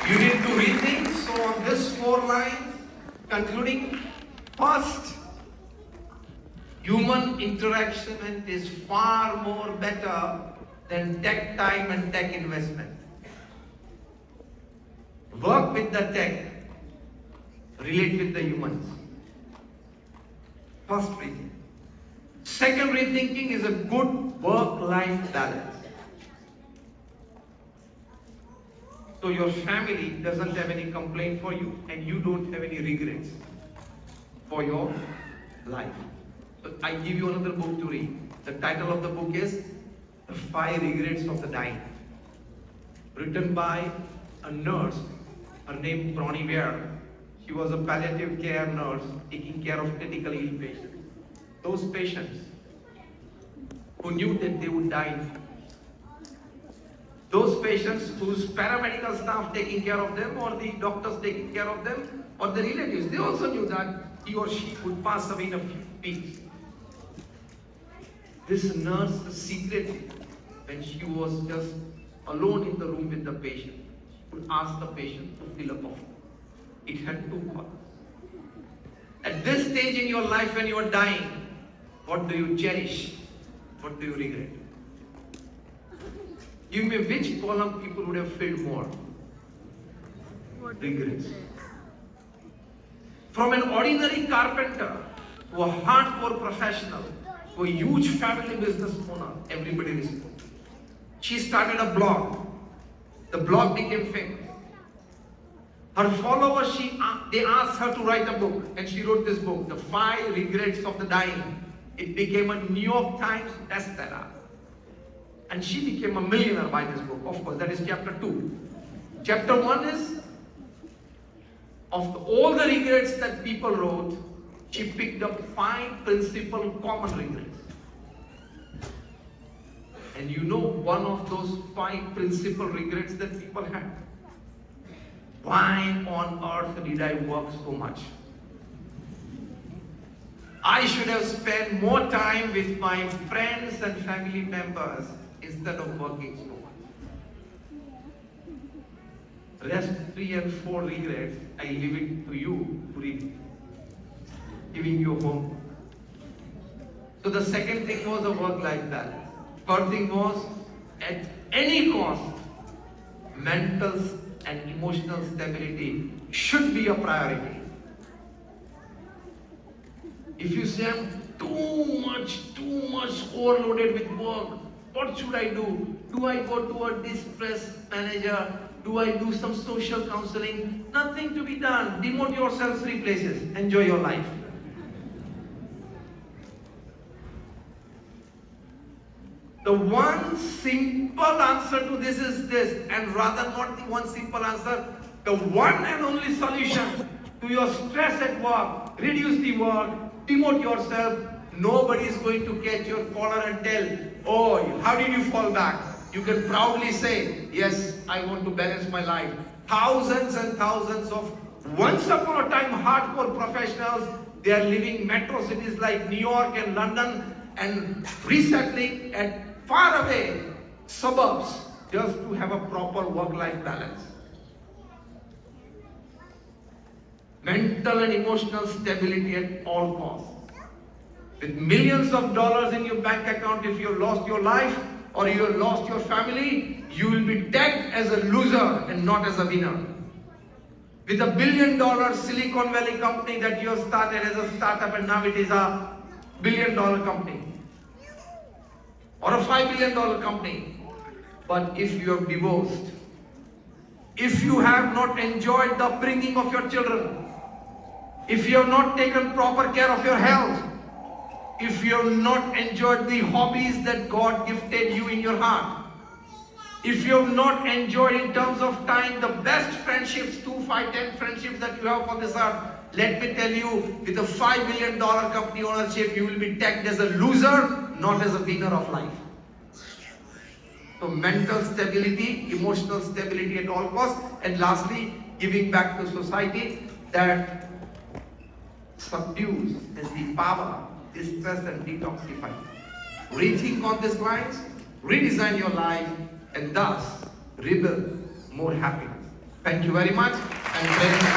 You need to rethink. So on this 4 lines, concluding, first, human interaction is far more better than tech time and tech investment. Work with the tech, relate with the humans. First rethink. Second rethinking is a good work-life balance. So your family doesn't have any complaint for you and you don't have any regrets for your life. So I give you another book to read. The title of the book is The 5 Regrets of the Dying. Written by a nurse, her name Lear. She was a palliative care nurse taking care of critically ill patients. Those patients who knew that they would die. Those patients whose paramedical staff taking care of them, or the doctors taking care of them, or the relatives, they also knew that he or she would pass away in a few weeks. This nurse secretly, when she was just alone in the room with the patient, she would ask the patient to fill a form. It had 2 parts. At this stage in your life when you are dying, what do you cherish? What do you regret? Give me which column people would have filled more? Regrets. From an ordinary carpenter to a hardcore professional to a huge family business owner, everybody responds. She started a blog. The blog became famous. Her followers, they asked her to write a book, and she wrote this book, The 5 Regrets of the Dying. It became a New York Times bestseller. And she became a millionaire by this book. Of course, that is chapter 2. Chapter 1 is, of all the regrets that people wrote, she picked up 5 principal common regrets. And you know one of those 5 principal regrets that people had? Why on earth did I work so much? I should have spent more time with my friends and family members instead of working so much. Rest 3 and 4 regrets, I leave it to you to read. Giving you home. So the second thing was a work-life balance. Third thing was, at any cost, mental and emotional stability should be a priority. If you say I'm too much overloaded with work, what should I do? Do I go to a distress manager? Do I do some social counseling? Nothing to be done. Demote yourself 3 places. Enjoy your life. The one simple answer to this is this, and rather not the one simple answer, the one and only solution to your stress at work: reduce the work, demote yourself. Nobody is going to catch your collar and tell, oh, how did you fall back? You can proudly say, yes, I want to balance my life. Thousands and thousands of once upon a time hardcore professionals, they are living metro cities like New York and London and resettling at far away suburbs just to have a proper work-life balance. Mental and emotional stability at all costs. With millions of dollars in your bank account, if you have lost your life or you have lost your family, you will be tagged as a loser and not as a winner. With $1 billion Silicon Valley company that you have started as a startup and now it is a $1 billion company or a $5 billion company. But if you have divorced, if you have not enjoyed the upbringing of your children, if you have not taken proper care of your health, if you have not enjoyed the hobbies that God gifted you in your heart, if you have not enjoyed in terms of time the best friendships, 2, 5, 10 friendships that you have on this earth, let me tell you, with a $5 billion company ownership, you will be tagged as a loser, not as a winner of life. So mental stability, emotional stability at all costs, and lastly, giving back to society that subdues has the power, distress and detoxify. Rethink on these lines, redesign your life, and thus rebuild more happiness. Thank you very much. And